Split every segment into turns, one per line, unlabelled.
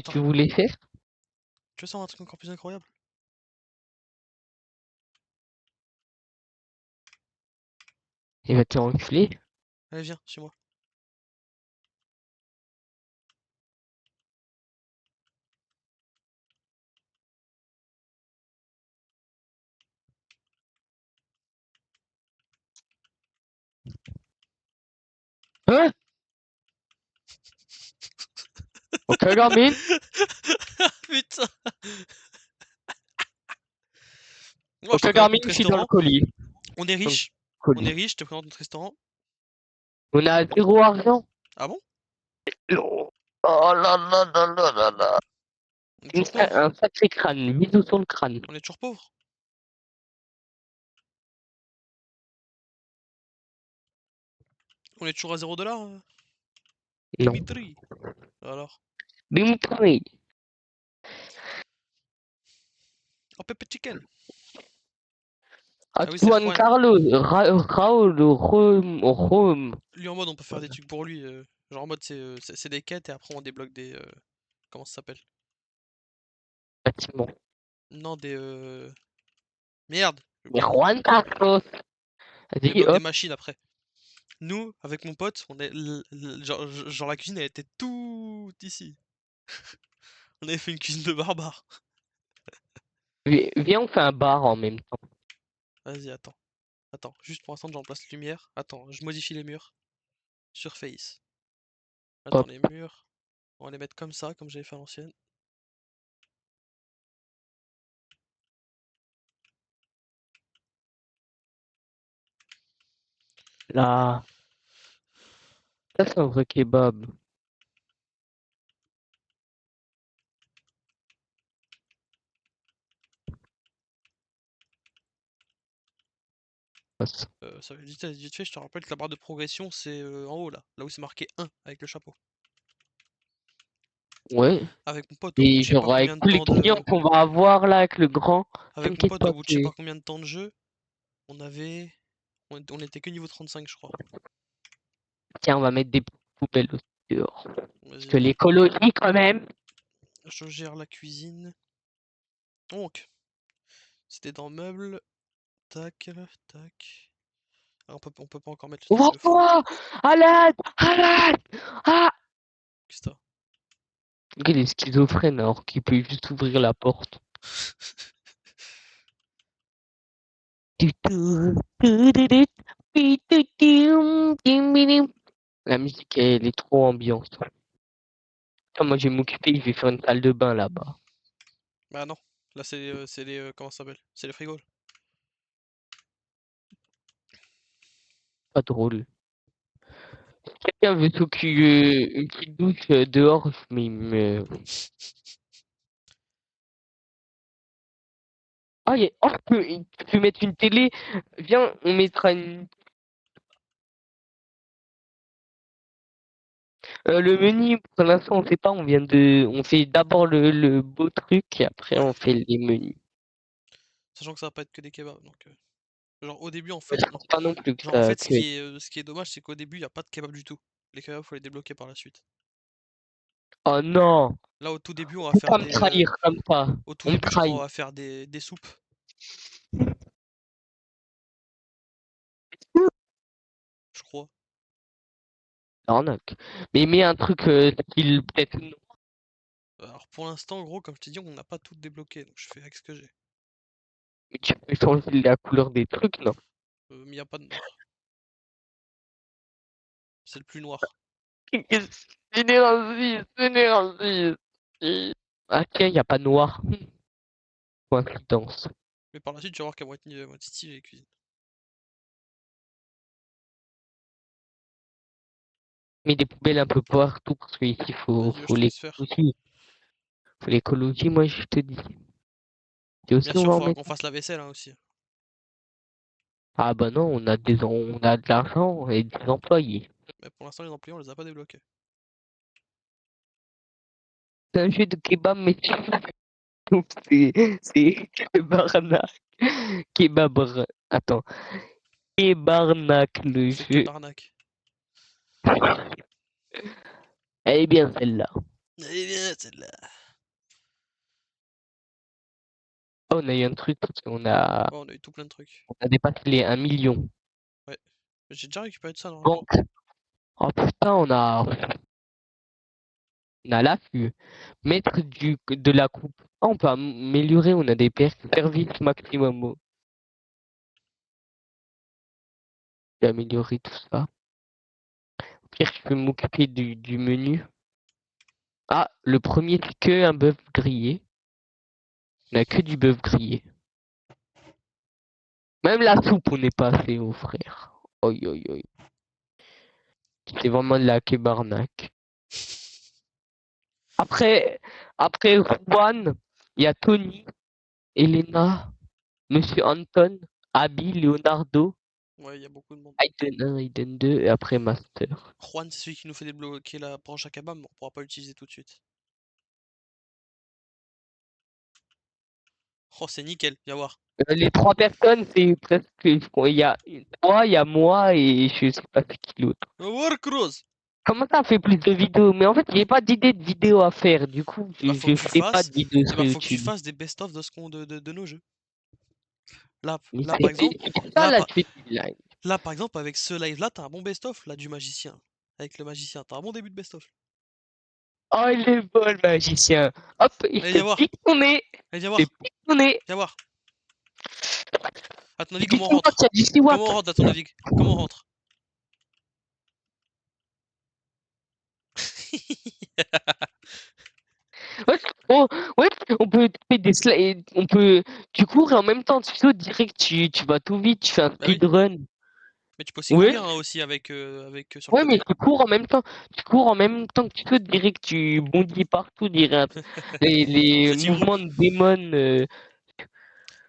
Attends.
Tu voulais faire?
Tu veux savoir un truc encore plus incroyable?
Il va te reculer.
Allez, viens, chez moi.
Hein? Ok, Garmin.
Putain. Moi, je te
Ok,
présente
Garmin,
notre
je suis dans le
restaurant.
colis.
On est
Dans le
riche. On est
colis.
riche, je te présente notre restaurant.
On a 0 argent.
Ah bon?
Oh là là là là là là.
On est toujours pauvre.
Un sacré crâne. Bisous sur le crâne.
On est toujours pauvre. On est toujours à 0 $.
Non.
Dimitri. Alors.
Dimitri.
Oh, Pepe Chicken. Ah oui, c'est
Juan
Juan.
Carlos. Raoul. Rome.
Lui en mode on peut faire des trucs pour lui. Genre en mode c'est des quêtes et après on débloque des. Comment ça s'appelle?
Bâtiment.
Non, des. Merde, j'ai
Mais
oublié le nom.
Juan Carlos.
On
Vas-y,
débloque des
hop.
machines après. Nous, avec mon pote, on est. Genre la cuisine elle était tout ici. On avait fait une cuisine de barbare.
Viens, on fait un bar en même temps.
Vas-y, attends. Attends, juste pour l'instant, j'en place lumière. Attends, je modifie les murs. Surface. Attends,
Hop.
les murs. On va les mettre comme ça, comme j'avais fait à l'ancienne.
Là. Ça, c'est un vrai kebab.
Ça va vite fait, je te rappelle que la barre de progression, c'est en haut là où c'est marqué 1 avec le chapeau.
Ouais.
Avec mon pote, au bout de
Et
je sais pas
genre, avec
combien de
tous les
temps
clients
de.
qu'on va avoir là, avec le grand,
Avec mon
t'inquiète
pote,
pas,
au bout de je sais
c'est.
pas combien de temps de jeu, on avait. On était que niveau 35, je crois.
Tiens, on va mettre des poubelles aussi dehors. Parce
Vas-y,
que
attends.
l'écologie, quand même.
Je gère la cuisine. Donc, c'était dans meubles. Tac, tac. Ah, on peut pas encore mettre le truc de fou.
Ouvre-toi! À l'aide! À l'aide! Ah!
Qu'est-ce que t'as?
Il est schizophrène alors qu'il peut juste ouvrir la porte. La musique, elle est trop ambiante. Attends, moi, je vais m'occuper, je vais faire une salle de bain là-bas.
Bah non. Là, c'est les. Comment ça s'appelle? C'est les frigos.
Pas drôle. Si quelqu'un veut s'occuper une petite douche dehors, mais. Ah, oh, tu peux mettre une télé. Viens, on mettra une. Le menu, pour l'instant, on sait pas. On fait d'abord le beau truc et après
Ouais.
on fait les menus.
Sachant que ça va pas être que des kebabs. Donc, genre au début, en
Mais
fait.
je pense pas non plus que
Genre en
ça.
fait, ce qui est dommage, c'est qu'au début, il y a pas de kebab du tout. Les kebabs, faut les débloquer par la suite.
Oh non!
Là, au tout début, on va
Faut
faire
pas me
des.
trahir comme ça.
Au tout
On me
début, je crois, on
trahit.
va faire des soupes. Je crois.
Arnaque. Mais mets un truc style peut-être.
Alors pour l'instant, gros, comme je t'ai dit, on n'a pas tout débloqué. Donc je fais avec ce que j'ai.
Mais tu peux changer la couleur des trucs, non?
Mais il n'y a pas de noir. C'est le plus noir.
Énergie, énergie. Ah tiens, y a pas noir. Coïncidence.
Mais par la suite, tu vas voir qu'à moitié stylé les cuisines.
Mets des poubelles un peu partout parce qu'ici
Vas-y, je
faut
te laisse faire.
l'écologie. Faut l'écologie, moi je te dis. Et
Bien
aussi on
sûr,
va
il
en
faudra
mettre.
qu'on fasse la vaisselle hein, aussi.
Ah bah non, on a de l'argent et des employés.
Mais pour l'instant, les employés, on les a pas débloqués.
C'est un jeu de kebab, mais c'est Kebarnak. Attends. Kebarnak, le
C'est que
jeu.
barnac.
Elle est bien celle-là.
Elle est bien celle-là.
Oh, on a eu un truc, parce qu'on a,
Ouais, on a eu tout plein de trucs.
on a dépassé les 1 million.
Ouais. J'ai déjà récupéré de ça normalement.
Donc, oh putain, on a l'affût. Mettre de la coupe. Ah, on peut améliorer, on a des services maximum. J'ai amélioré tout ça. Au pire, je peux m'occuper du menu. Ah, le premier, c'est que un bœuf grillé. On a que du bœuf grillé. Même la soupe, on n'est pas assez haut, frère. Oi, oi, oi. C'est vraiment de la kébarnaque. Après Juan, il y a Tony, Elena, Monsieur Anton, Abby, Leonardo,
Ouais, il y a beaucoup de monde.
Aiden 1, Aiden 2 et après Master.
Juan, c'est celui qui nous fait débloquer la branche à kebab, mais on pourra pas l'utiliser tout de suite. Oh, c'est nickel, viens voir.
Les trois personnes, c'est presque. Il y a toi, il y a moi et je sais pas c'est qui l'autre.
Warcross!
Comment ça fait plus de vidéos? Mais en fait, j'ai pas d'idée de vidéo à faire. Du coup,
Bah,
je fais pas de vidéos sur
faut que tu
YouTube.
fasses des best-of de ce qu'on de nos jeux. Là,
Mais
là par exemple,
c'est pour ça
là,
là,
par,
je fais du live.
là par exemple avec ce live là, t'as un bon best-of là du magicien. Avec le magicien, t'as un bon début de best-of.
Oh, il est beau le magicien. Hop, il
Allez,
te
viens voir.
pique ton nez.
Allez, viens
Il te
voir.
pique ton nez.
Viens voir. À ton avis,
Tu dis
comment on
tout le temps
rentre?
qu'il y a du 6
Comment on
watts.
rentre à ton avis? Comment on rentre?
Ouais, oh, ouais, on peut faire des slides, on peut, tu cours et en même temps tu sautes direct, tu vas tout vite, tu fais un
Bah oui.
speedrun.
Mais tu peux aussi
Ouais,
courir hein, aussi avec sur le
ouais, mais
côté.
tu cours en même temps, que tu sautes direct, tu bondis partout direct. Les
C'est Timon.
mouvements de démon,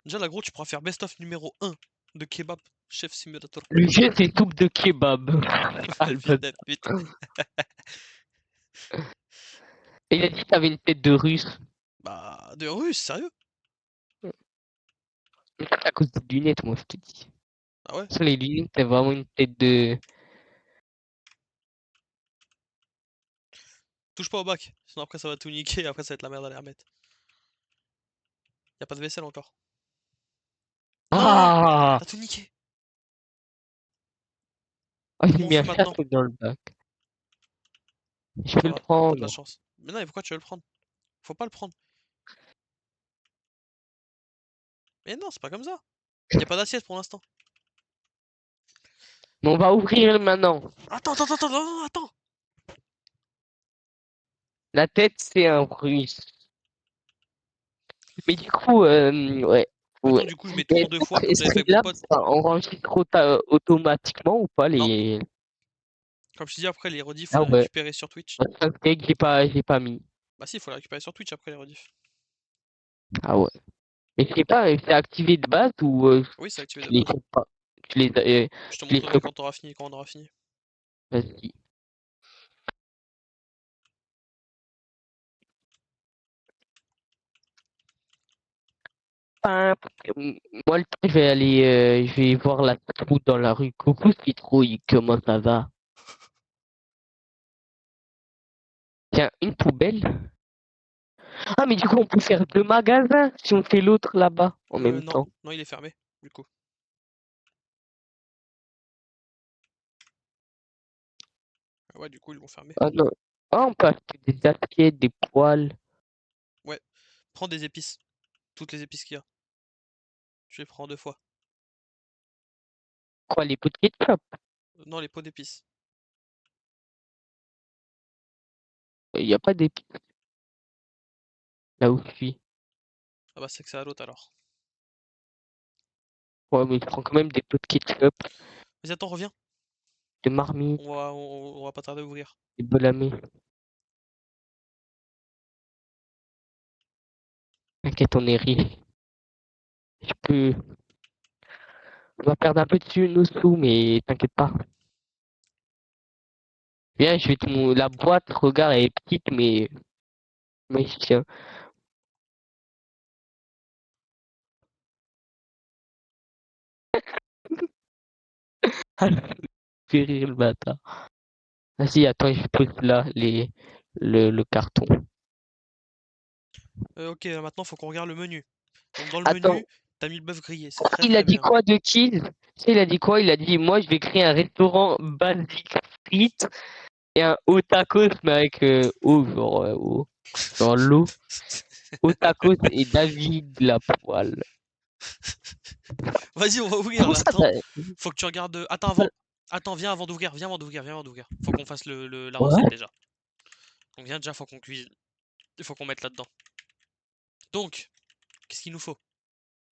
Déjà là gros, tu pourras faire best-of numéro 1 de Kebab Chef Simulator.
le jeu c'est soupe de kebab.
Fils
Albert.
de pute.
Et il a dit que t'avais une tête de russe.
Bah, de russe, sérieux?
Mais ça, c'est à cause des lunettes, moi je te dis.
Ah ouais?
Sur les lunettes, t'as vraiment une tête de.
Touche pas au bac, sinon après ça va tout niquer, après ça va être la merde à les remettre. Y a pas de vaisselle encore. Oh!
Ah!
T'as tout niqué!
Ah, j'ai
Comment on
mis un
fait maintenant?
château dans le bac. Je
Ça
peux le
va, t'as de la
prendre.
chance. Mais non, mais pourquoi tu veux le prendre? Faut pas le prendre. Mais non, c'est pas comme ça. Y a pas d'assiette pour l'instant.
Mais on va ouvrir maintenant.
Non, attends!
La tête, c'est un russe. Mais du coup, ouais.
Attends,
Ouais.
du coup, je mets tout
Mais
en deux fois, comme j'avais fait avec mon
Streamlabs,
pote.
ça enregistre automatiquement ou pas
Non,
les.
comme je te dis, après les rediffs, faut
Ah
les
ouais.
récupérer sur Twitch.
C'est un steak, j'ai pas mis.
Bah si, faut les récupérer sur Twitch après les rediffs.
Ah ouais. Mais je sais pas, c'est activé de base ou
Oui, c'est activé de
tu les
base.
fais pas. Tu les,
Je te
tu les
montrerai
fais pas.
quand t'auras fini, quand on aura fini.
Vas-y. Moi, je vais aller, je vais voir la route dans la rue. Coucou Citrouille, comment ça va? Tiens, une poubelle. Ah, mais du coup, on peut faire 2 magasins si on fait l'autre là-bas en même
Non.
temps.
Non, il est fermé, du coup. Ah ouais, du coup, ils l'ont fermé.
Ah non. Ah, on peut acheter des assiettes, des poêles.
Ouais. Prends des épices. Toutes les épices qu'il y a. Je les prends deux fois.
Quoi, les pots de ketchup?
Non, les pots d'épices.
Il n'y a pas d'épices là où je suis.
Ah bah c'est que c'est à l'autre alors.
Ouais, mais je prends quand même des pots de ketchup,
Vas-y, attends, reviens.
de marmite,
On va pas tarder à ouvrir.
des bolamés. T'inquiète, on est riche. Je peux. On va perdre un peu dessus nos sous, mais t'inquiète pas. Viens, je vais te la boîte, regarde, elle est petite, mais je tiens. Fais rire le bâtard. Vas-y, attends, je pose là le carton.
Ok, maintenant faut qu'on regarde le menu. Donc dans le
Attends,
menu, t'as mis le bœuf grillé, c'est très
il a
très
dit
bien.
quoi de Keys? Tu sais, il a dit quoi? Il a dit, moi, je vais créer un restaurant basique street et un haut tacos, mais avec eau, eau, genre l'eau. Haut tacos et David la poêle.
Vas-y, on va ouvrir
Comment
là,
ça,
attends. Faut que tu regardes. Attends avant. Attends, viens avant d'ouvrir, viens avant d'ouvrir, viens avant d'ouvrir. Faut qu'on fasse la recette
Ouais,
déjà. Donc viens déjà, faut qu'on cuisine. Il faut qu'on mette là-dedans. Donc, qu'est-ce qu'il nous faut?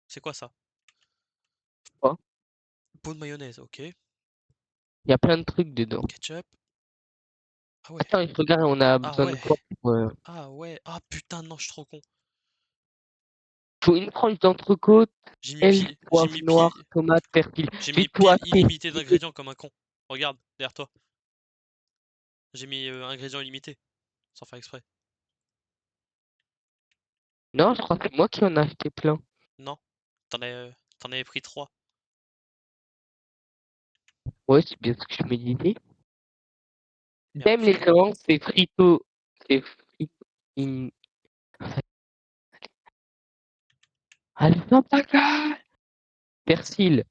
C'est quoi ça?
quoi?
Pot de mayonnaise, ok.
Il y a plein de trucs dedans.
Ketchup. Ah ouais.
Attends, je regarde, on a
Ah
besoin de
ouais.
quoi pour,
Ah ouais. Ah putain, non, je suis trop con.
faut une tranche d'entrecôte,
J'ai mis
sel,
pile. J'ai
poivre
mis
noir,
pile.
tomate, persil.
J'ai
Je vais
mis
tout
pile
acheter.
illimité d'ingrédients comme un con. Regarde, derrière toi. J'ai mis ingrédients illimités. Sans faire exprès.
Non, je crois que c'est moi qui en ai acheté plein.
Non. T'en avais pris 3.
Ouais, c'est bien ce que je me disais.
Merde,
J'aime les semences, c'est frito. C'est frito. Allez, non, pas grave. Persil.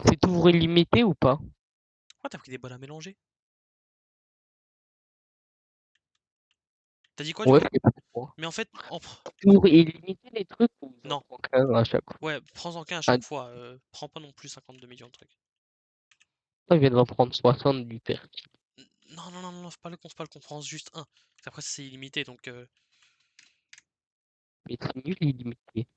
C'est toujours illimité ou pas?
Pourquoi t'as pris des bols à mélanger? T'as dit quoi du
Ouais,
coup?
c'est pas moi.
Mais en fait,
Toujours illimité les trucs ou j'en
non.
prends qu'un à chaque fois?
Ouais, prends-en qu'un à
Ah,
chaque fois. Prends pas non plus 52 millions de trucs.
je viens d'en prendre 60 du persil.
Non, non, non, non, c'est pas le con, prends juste un. Après, c'est illimité, donc...
Mais c'est nul illimité.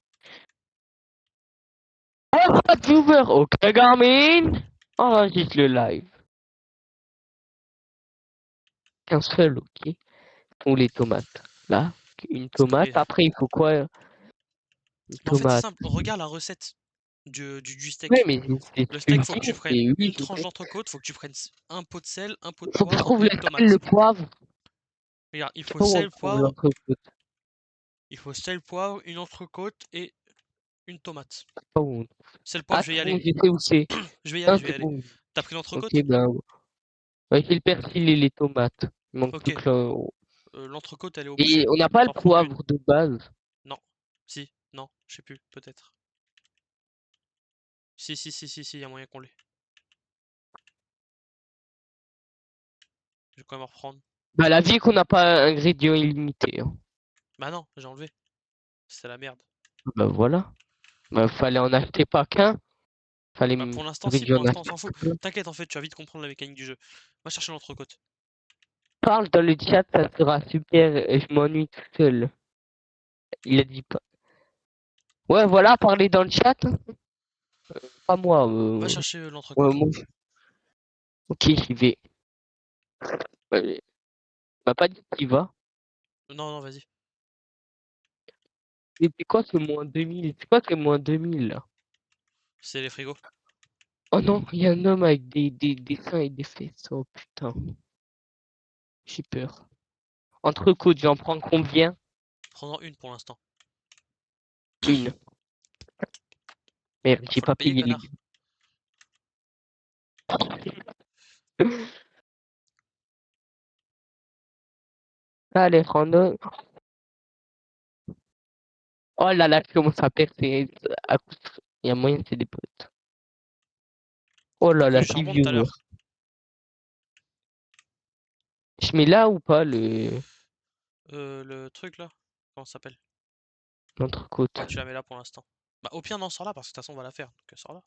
Oh, pas de viewer! Ok, Garmin! Enregistre le live. Qu'un seul, ok. Pour les tomates. Là, une
c'est comme
tomate.
les...
Après, il faut quoi? Une
Mais en fait, c'est
tomate.
simple, regarde la recette du
Ouais,
steak.
mais c'est
Le
ce que
steak,
je
faut que tu
dis.
prennes
C'est oui,
une
je
tranche
sais.
d'entrecôte, faut que tu prennes un pot de sel, un pot de
Faut que je
poivre
trouve
et
le
une
sel, le
tomate.
poivre.
Regarde,
Je sais pas où on trouve
il faut sel, poivre, une entrecôte et une tomate.
pas où on-
Sel, poivre,
Ah,
je vais y
c'est bon,
aller.
je sais où c'est.
Je vais y aller,
Ah,
je vais y
c'est
aller.
bon.
T'as pris
Ok,
l'entrecôte?
ben. Ouais, j'ai le persil et les tomates. Il manque
Ok.
plus que là.
L'entrecôte, elle est au
Et
boucher.
on n'a pas le
T'en prends une.
poivre de base.
Non. Si. Non. Je sais plus. Peut-être. Si, y a moyen qu'on l'ait. Je vais quand même en reprendre.
Bah, la vie qu'on n'a pas un ingrédient illimité, hein.
Bah non, j'ai enlevé. C'est la merde.
Bah, voilà. Bah, fallait en acheter pas qu'un.
Bah
Fallait.
pour l'instant,
J'aurais
si,
dû
pour
en
l'instant, on
acheter
s'en fout.
plein.
T'inquiète, en fait, tu vas vite comprendre la mécanique du jeu. Va chercher l'entrecôte.
Parle dans le chat, ça sera super. Je m'ennuie tout seul. Il a dit pas. Ouais, voilà, parlez dans le chat. Pas moi.
Va chercher
Ouais,
l'entrecôte.
moi, ok, j'y vais. Ouais, il m'a pas dit qu'il va.
Non, non, vas-y.
Et c'est quoi ce moins 2000? C'est quoi ce moins 2000 là?
C'est les frigos.
Oh non, il y a un homme avec des seins et des fesses. Oh putain, j'ai peur. Entrecôte, j'en prends combien?
Prends-en une pour l'instant.
Une. Merde, j'ai
Faut la
pas
payer,
payé les
connard.
billes. Allez, Randall. Oh là là, je commence à perdre. Il y a moyen, c'est des potes. Oh
T'as
là
pris
là,
du
c'est
charbon tout à
viewer.
l'heure.
Je mets là ou pas le
Le truc là. Comment ça s'appelle?
l'entrecôte?
Ouais, tu la mets là pour l'instant. Bah au pire, non, sors là parce que de toute façon, on va la faire. Donc sors là.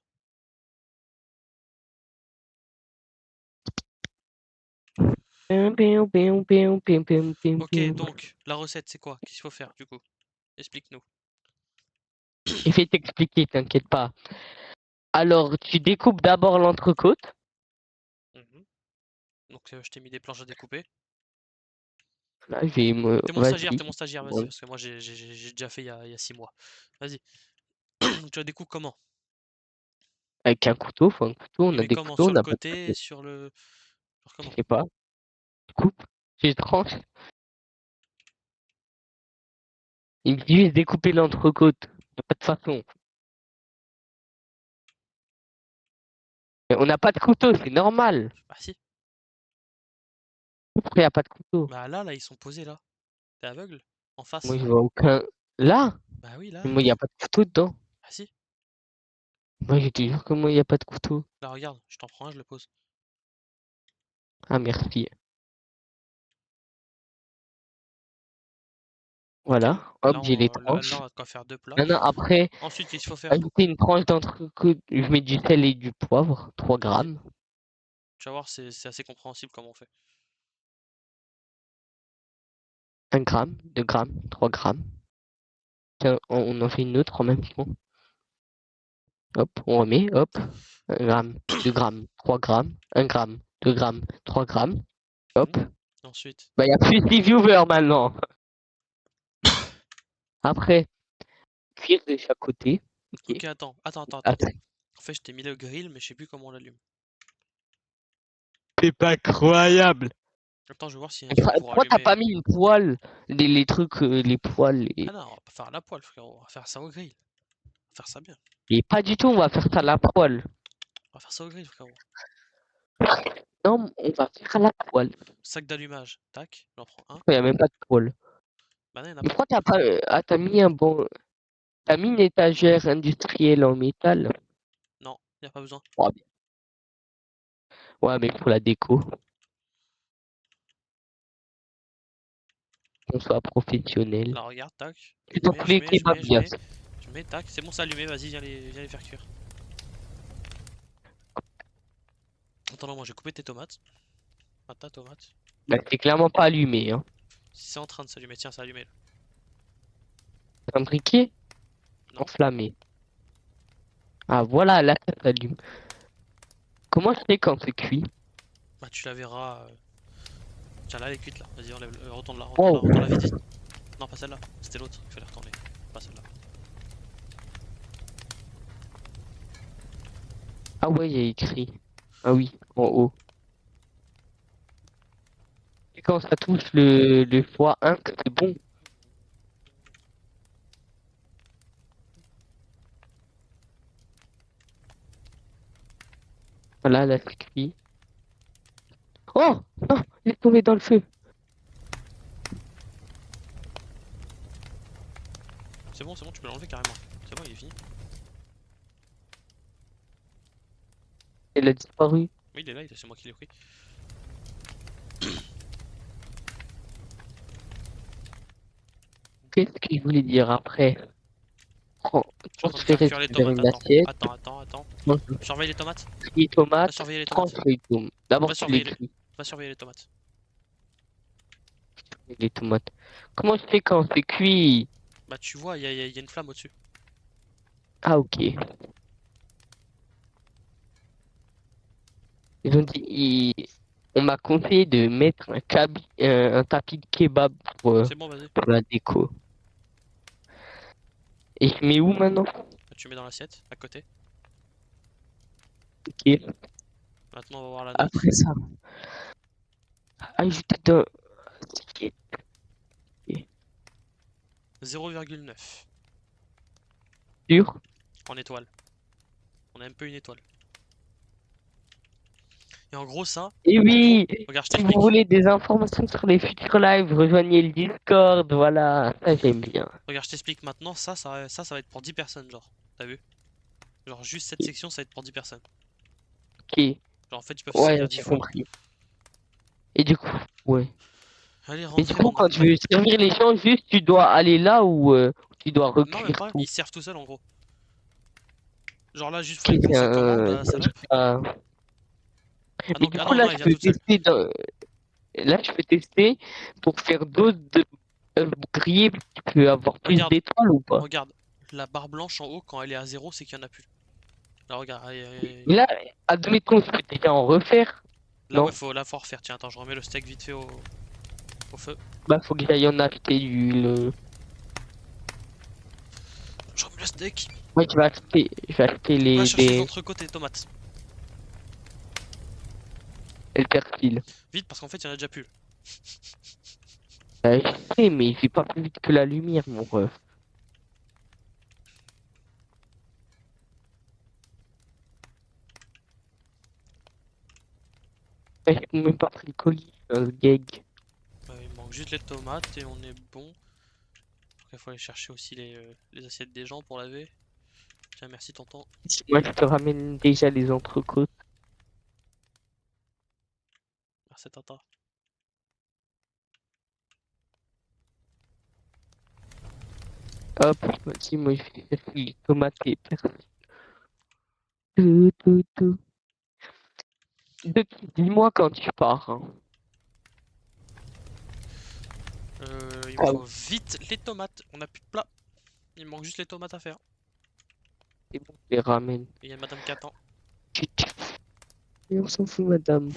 Ok, donc, la recette, c'est quoi? Qu'est-ce qu'il faut faire du coup? Explique-nous.
Je vais t'expliquer, t'inquiète pas. Alors, tu découpes d'abord l'entrecôte.
Mhm. Donc, je t'ai mis des planches à découper.
Là, je vais me. Vas-y.
T'es mon stagiaire, vas-y,
Bon,
parce que moi j'ai déjà fait il y a 6 mois. Vas-y. Donc, tu la découpes comment?
avec un couteau, faut un couteau,
Oui,
on a
mais
des
comment?
couteaux,
Sur
on
le
n'a pas de
côté,
couteau.
sur le. Genre
Je
comment?
sais pas. Je coupe, je tranche. Il me dit juste découper l'entrecôte. Y a pas de façon. Mais on n'a pas de couteau, c'est normal.
Bah si.
Pourquoi y a pas de couteau?
Bah là, ils sont posés là. T'es aveugle? En face.
Moi, je vois aucun. Là?
Bah oui, là.
Moi, il n'y a pas de couteau dedans.
Ah si.
Moi, je te jure que moi, il n'y a pas de couteau.
Là, regarde, je t'en prends un, je le pose.
Ah, merci.
Ok,
Voilà. Hop,
là,
j'ai les
là,
tranches.
on a de quoi faire 2 plats.
Maintenant, après,
Ensuite, qu'est-ce qu'il faut faire?
ajouter une tranche d'entrecôte. Je mets du sel et du poivre. 3
Vas-y.
grammes.
Tu vas voir, c'est assez compréhensible comment on fait.
1 gramme, 2 grammes, 3 grammes. Tiens, on en fait une autre en même temps. Hop, on remet, hop. 1 gramme, 2 grammes, 3 grammes, 1 gramme, 2 grammes, 3 grammes. Hop.
Mhm. Ensuite.
Bah, il y a plus de viewers maintenant. Après, cuire de chaque côté. Ok.
Ok, attends.
Attends.
En fait, je t'ai mis le grill, mais je sais plus comment on l'allume.
C'est pas croyable.
Attends, je vais voir s'il y a un truc pour
Pourquoi t'as
allumer.
pas mis une poêle? Les trucs, les poêles.
Ah non, on va pas faire à la poêle, frérot. On va faire ça au grill. On va faire ça bien.
Et pas du tout, on va faire ça à la poêle.
On va faire ça au grill, frérot.
Non, on va faire à la poêle.
Sac d'allumage. Tac, j'en prends un.
Il n'y a même pas de poêle.
Bah non, y'en a
Mais
pas.
pourquoi t'as pas. Ah, t'as mis un bon. T'as mis une étagère industrielle en métal?
Non, y a pas besoin.
Oh, bien. Ouais, mais pour la déco, qu'on soit professionnel.
Là, regarde, tac.
C'est
Je
dans
mets,
tous
je
les
mets, je
kebabs,
mets, je
bien.
mets. Je mets, tac. C'est bon, c'est allumé. Vas-y, viens les faire cuire. Attends, non, moi j'ai coupé tes tomates. Ah, ta tomate.
Bah, c'est clairement pas allumé, hein.
C'est en train de s'allumer. Tiens, c'est allumé là.
C'est un briquet
Non.
enflammé. Ah, voilà, là, ça s'allume. Comment je fais quand c'est cuit?
Bah, tu la verras. Tiens, là, elle est cuite là. Vas-y, enlève, retourne là,
Wow.
retourne la vite. Non, pas celle-là. C'était l'autre. Il fallait retourner. Pas celle-là.
Ah ouais, il y a écrit. Ah oui, en haut. Et quand ça touche le foie 1, c'est bon. Voilà, là, c'est cuit. Oh! Non! Il est tombé dans le feu.
C'est bon, tu peux l'enlever carrément. C'est bon, il est fini.
Il a disparu.
Oui, il est là, c'est moi qui l'ai pris.
Qu'est-ce qu'il voulait dire après?
Je suis en train de faire
Transférer
cuire les
vers
tomates.
une
Attends,
assiette.
attends. Surveille les tomates.
Les
Va
tomates.
surveiller les tomates.
Transférer les tomates. D'abord,
Va
tu
surveiller les,
l'écris.
va surveiller les tomates.
Les tomates. Comment je fais quand c'est cuit?
Bah, tu vois, il y a une flamme au-dessus.
Ah, ok. Ils ont dit, on m'a conseillé de mettre un tapis de kebab
C'est bon, vas-y.
pour la déco. Et je mets où maintenant?
Bah, tu mets dans l'assiette, à côté.
Ok.
Maintenant, on va voir la note.
Après ça, ajouter dans...
0,9
Sur.
en étoile. On a un peu une étoile. Et en gros, ça,
Et
en gros,
oui,
regarde, je
si vous
t'explique.
voulez des informations sur les futurs lives, rejoignez le Discord, voilà, ça j'aime bien.
Regarde, je t'explique maintenant. Ça va être pour 10 personnes, genre. T'as vu? Genre, juste cette section, ça va être pour 10 personnes.
Ok,
Genre, en fait, ils peuvent se
ouais,
servir 10
j'ai
fois.
compris. Et du coup, ouais.
Allez,
Mais du
rentrez,
coup,
bande de...
quand tu veux servir les gens, juste tu dois aller là où tu dois
Non, même
recuire
pas.
tout.
Ils servent tout seuls, en gros. Genre là, juste, faut
Ok,
aller passer commande, la salope.
Mais du
Ah
coup,
non,
là,
non, il
je
vient
peux
toute seule.
tester là, je peux tester pour faire d'autres grillés, tu peux avoir plus
Regarde,
d'étoiles ou pas?
regarde. La barre blanche en haut, quand elle est à 0, c'est qu'il y en a plus. Là, regarde.
Mais là, admettons, je peux déjà en refaire.
Là, ouais,
Non?
faut refaire. Tiens, attends, je remets le steak vite fait au feu.
Bah, faut que j'aille en acheter du.
Je remets le steak.
Ouais, je vais acheter
Va
les,
chercher les
les,
entrecôtes et les tomates.
le persil.
Vite, parce qu'en fait, il y en a déjà plus.
Je sais, mais il fait pas plus vite que la lumière, mon ref. Ouais, j'ai même pas pris le colis, le gag.
Il manque juste les tomates et on est bon. Après, il faut aller chercher aussi les assiettes des gens pour laver. Tiens, merci tonton.
Moi, je te ramène déjà les entrecôtes.
Merci tata.
Hop, vas-y, moi, je vais chercher les tomates et persil. Tout, tout, tout. Dis-moi quand tu pars. Hein.
Il me
Ah,
faut vite les tomates. On a plus de plat. Il me manque juste les tomates à faire.
c'est bon, je les ramène.
Et il y a madame qui attend.
Chut. Et on s'en fout, madame.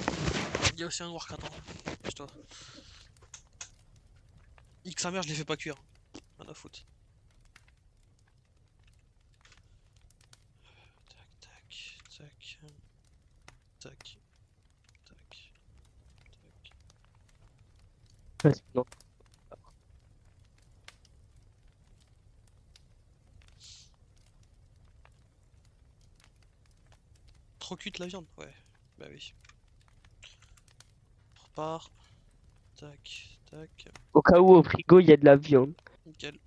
Il y a aussi un noir qui attend. Putain. X sa mère, je les fais pas cuire. Rien à foutre. Tac, tac, tac. Tac, tac, tac.
Vas-y, non.
Trop cuite la viande? Ouais. Bah oui. On repart. Tac, tac.
Au cas où, au frigo, il y a de la viande.
Nickel.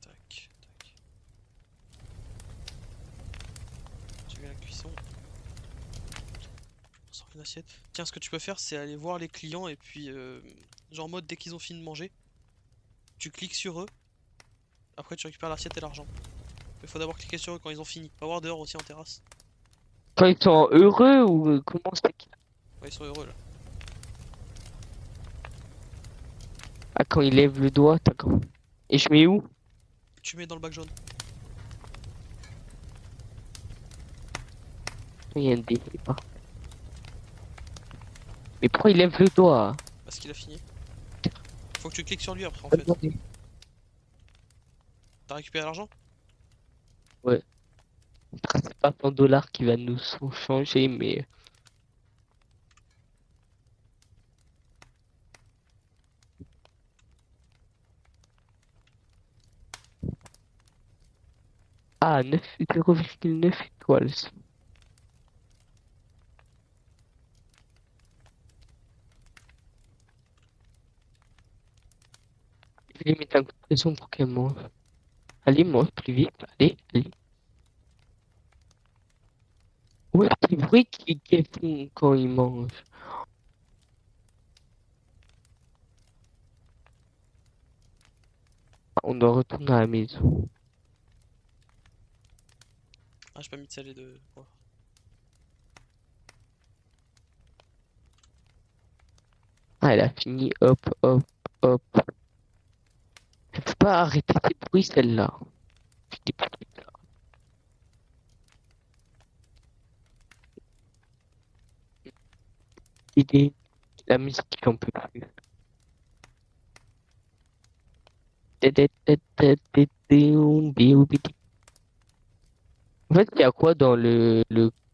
Tac, tac. J'ai mis la cuisson. On sort une assiette. Tiens, ce que tu peux faire, c'est aller voir les clients et puis, genre mode dès qu'ils ont fini de manger, tu cliques sur eux. Après, tu récupères l'assiette et l'argent. Il faut d'abord cliquer sur eux quand ils ont fini. Va voir dehors aussi en terrasse.
Quand ils sont heureux ou comment c'est
Ouais, ils sont heureux là.
Ah, quand ils lèvent le doigt, d'accord. Et je mets où?
Tu mets dans le bac jaune.
Il y a un débat. Mais pourquoi il lève le doigt?
Parce qu'il a fini. Faut que tu cliques sur lui après en fait.
Attendez.
T'as récupéré l'argent?
Ouais. C'est pas ton dollar qui va nous changer, mais ah, 0,9 étoiles. Je vais mettre un coup de pression pour qu'elle mange. Allez, mange plus vite. Allez, allez. Ouais, c'est vrai qu'ils font quand ils mangent. On doit retourner à la maison.
Ah, j'ai pas mis de sel et de. Oh.
Ah, elle a fini. Hop, hop, hop. Je peux pas arrêter ces bruits, celle-là. Je dis pas de ça. Idée. La musique, j'en peux plus. En fait, il y a quoi dans le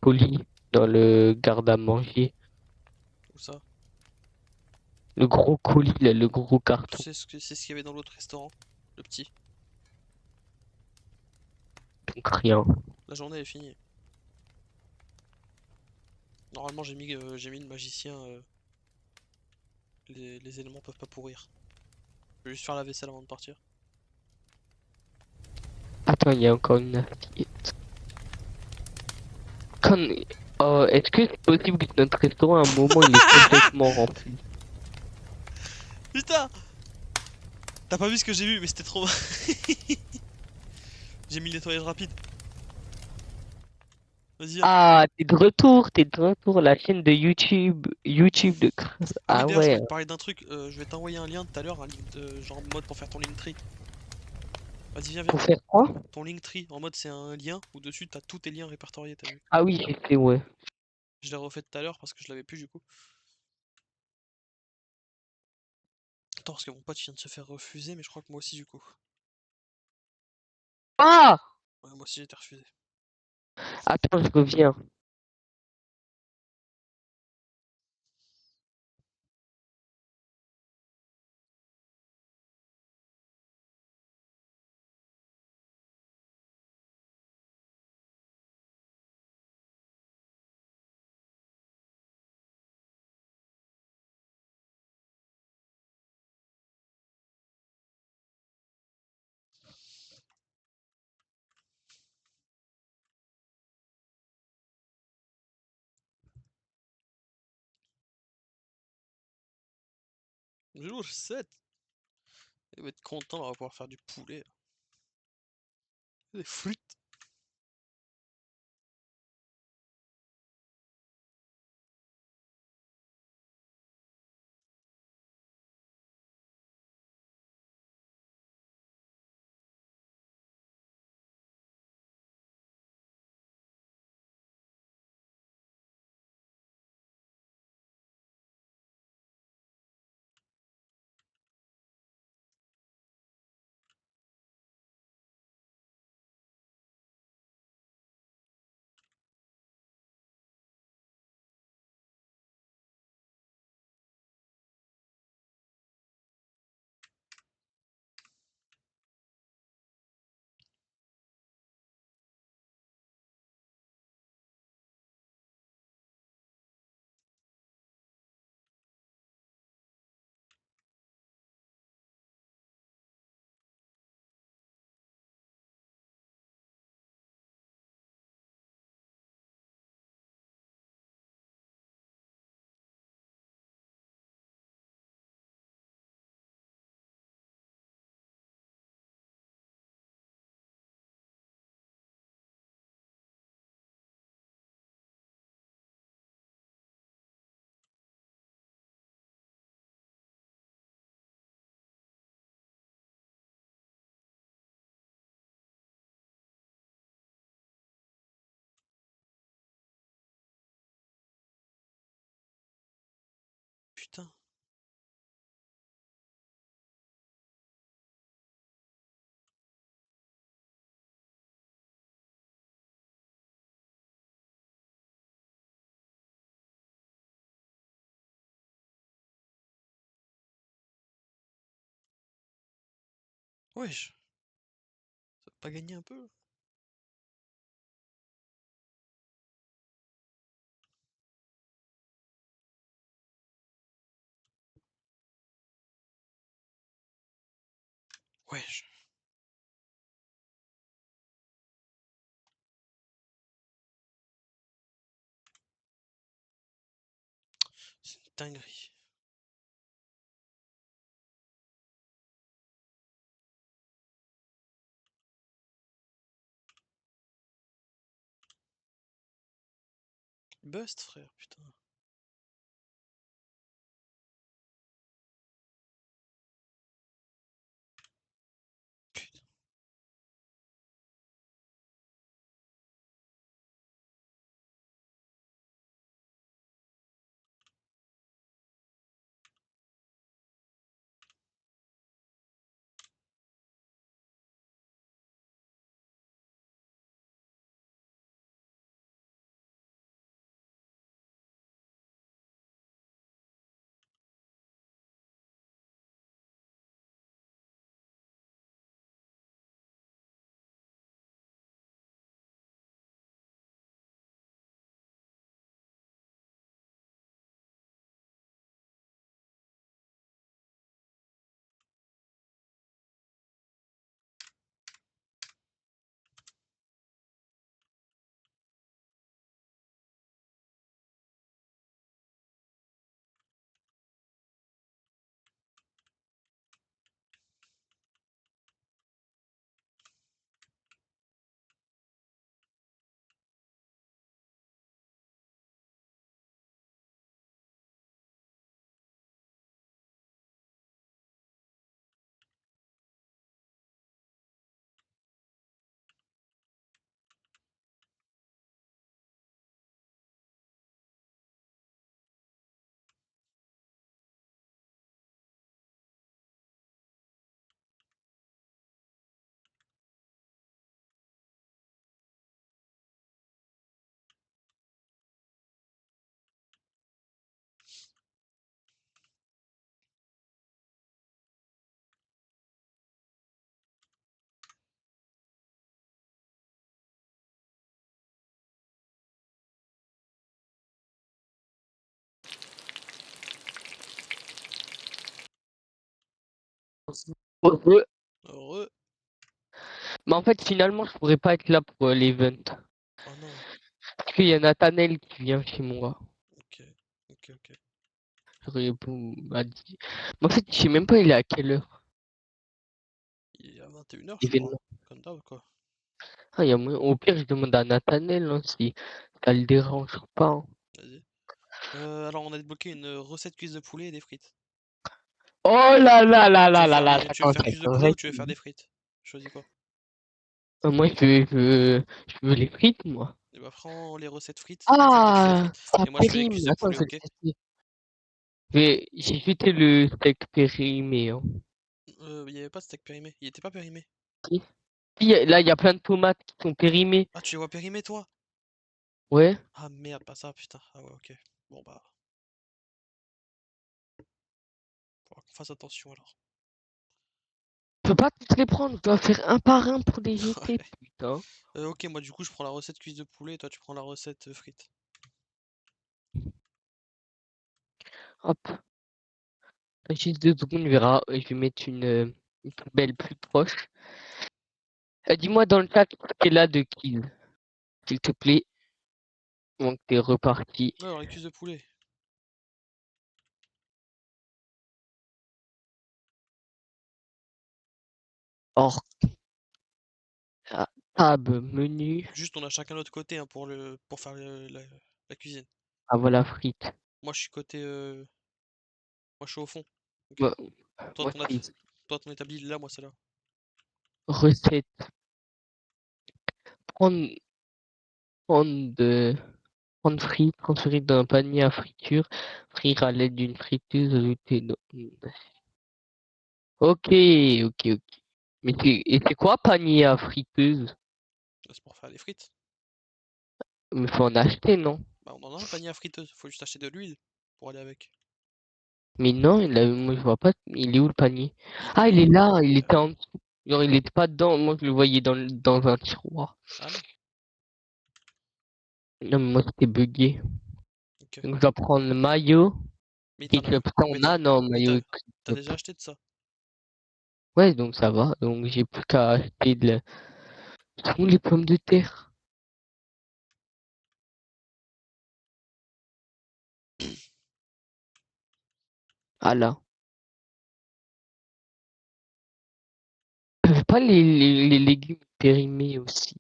colis, dans le garde-à-manger?
Tout ça.
Le gros colis, là, le gros
Tu
carton.
sais ce que c'est ce qu'il y avait dans l'autre restaurant? Le petit.
Donc rien.
La journée est finie. Normalement, j'ai mis le magicien. Les éléments peuvent pas pourrir. Je vais juste faire la vaisselle avant de partir.
Attends, il y a encore une assiette. Quand... Oh, est-ce que c'est possible que notre restaurant, à un moment, il est complètement rempli?
Putain! T'as pas vu ce que j'ai vu, mais c'était trop. J'ai mis le nettoyage rapide. Vas-y, viens.
Ah, t'es de retour, la chaîne de YouTube, YouTube de Crash.
Ah oui,
Ah
d'ailleurs, je
ouais,
voulais te parler d'un truc. Je vais t'envoyer un lien tout à l'heure, un link genre mode pour faire ton Linktree. Vas-y, viens, viens.
pour faire quoi?
Ton Linktree, en mode c'est un lien où dessus t'as tous tes liens répertoriés, t'as vu?
Ah oui, j'ai fait, ouais.
Je l'ai refait tout à l'heure parce que je l'avais plus du coup. Attends, parce que mon pote vient de se faire refuser, mais je crois que moi aussi du coup.
Ah!
Ouais, moi aussi j'ai été refusé.
Attends, je reviens.
Jour 7. Il va être content, on va pouvoir faire du poulet. Des frites. Putain. Wesh. Ça va pas gagner un peu? Wesh. C'est une dinguerie. Bust, frère, putain. Putain.
Heureux.
Heureux.
Mais en fait, finalement, je pourrais pas être là pour l'event.
Oh non.
Parce qu'il y a Nathanael qui vient chez moi.
Ok. Ok, ok.
m'a dit. Mais en fait, je sais même pas il est à quelle heure
Il est à 21h, je crois.
l'événement.
Comme d'hab, quoi.
Ah, y a moyen. Au pire, je demande à Nathaniel hein, si ça le dérange pas. Hein.
Vas-y. Alors, on a débloqué une recette cuisse de poulet et des frites.
Oh là là là
Tu
là
veux
là
faire
là,
des,
ça
tu veux
commence
faire
à être
cuisse de poulet ou
vrai.
tu veux faire des frites? Choisis quoi?
Moi, je veux les frites, moi.
Et bah, prends les recettes frites, les recettes de cuisse de
Ah,
frites,
ça
et moi je fais les cuisses
périme.
de
Attends,
poulet,
je vais
ok?
le tester. J'ai jeté le steak périmé. Hein.
Il y avait pas de steak périmé. Il était pas périmé.
Si. Si, là, il y a plein de tomates qui sont périmées.
Ah, tu les vois périmés, toi?
Ouais.
Ah merde, pas ça, putain. Ah ouais, ok. Bon bah, faudra qu'on fasse attention alors.
Je peux pas tous les prendre. Je dois faire un par un pour les jeter,
Ouais.
putain.
Ok, moi du coup, je prends la recette cuisse de poulet et toi, tu prends la recette frites.
Hop. Juste 2 secondes, on verra. Je vais mettre une poubelle plus proche. Dis-moi dans le chat ce qu'elle a de kill, s'il te plaît. Donc t'es reparti.
Alors, les cuisses de poulet.
Hors tab menu.
Juste, on a chacun l'autre côté hein, pour faire la cuisine.
Ah voilà frites.
Moi, je suis côté. Moi, je suis au fond. Ok?
Moi,
Toi,
moi,
toi, ton établi, il est là, moi, c'est là.
recette. Prendre, prendre de prendre frites, transférer d'un panier à friture, frire à l'aide d'une friteuse, ajouter. Ok, ok, ok. Mais c'est quoi panier à friteuse?
C'est pour faire les frites.
Il faut en acheter, non?
Bah, on en a un panier à friteuse. Faut juste acheter de l'huile pour aller avec.
Mais non, moi je vois pas. Il est où le panier?
Il est
Ah, il
là.
est là, il
Il est
était
là.
en dessous. Genre, il était pas dedans. Moi, je le voyais dans un tiroir.
Ah non.
Non, mais moi, c'était bugué.
Ok.
Donc, je dois prendre le maillot.
Mais t'en as.
Ketchup, ça,
Mais
on a, non,
mais
maillot.
t'as
Ketchup.
déjà acheté de ça.
Ouais, donc ça va. Donc, j'ai plus qu'à acheter où les pommes de terre? Ah là. J'avais pas les légumes périmés aussi.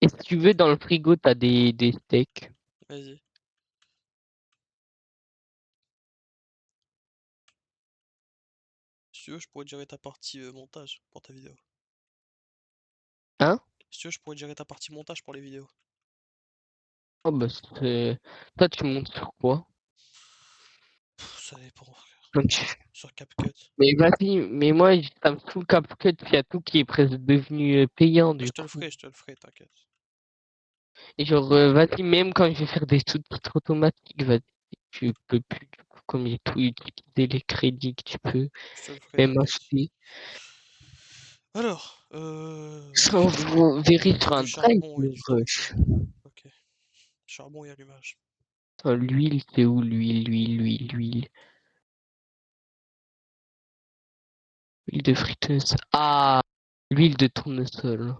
Et si tu veux, dans le frigo, t'as des steaks.
Vas-y. Si tu veux, je pourrais te gérer ta partie montage pour ta vidéo.
Hein?
Si tu veux, je pourrais te gérer ta partie montage pour les vidéos.
Oh, bah, c'est. Toi, tu montes sur quoi?
Ça dépend.
Donc,
Sur CapCut.
mais vas-y, mais moi, ça me fout le CapCut, il y a tout qui est presque devenu payant
Bah,
du coup.
je te le ferai, t'inquiète.
Et genre, vas-y, même quand je vais faire des sous-titres automatiques, vas-y, tu peux plus, du coup, comme j'ai tout utilisé les crédits que tu peux
Je te le ferai,
même
t'inquiète.
acheter.
Alors,
Ça, on
il
vérifie
faut
sur un
du
drive
charbon et
de
du truc.
rush.
Ok. Charbon et allumage.
Attends, l'huile, c'est où l'huile? Huile de friteuse. Ah, l'huile de tournesol.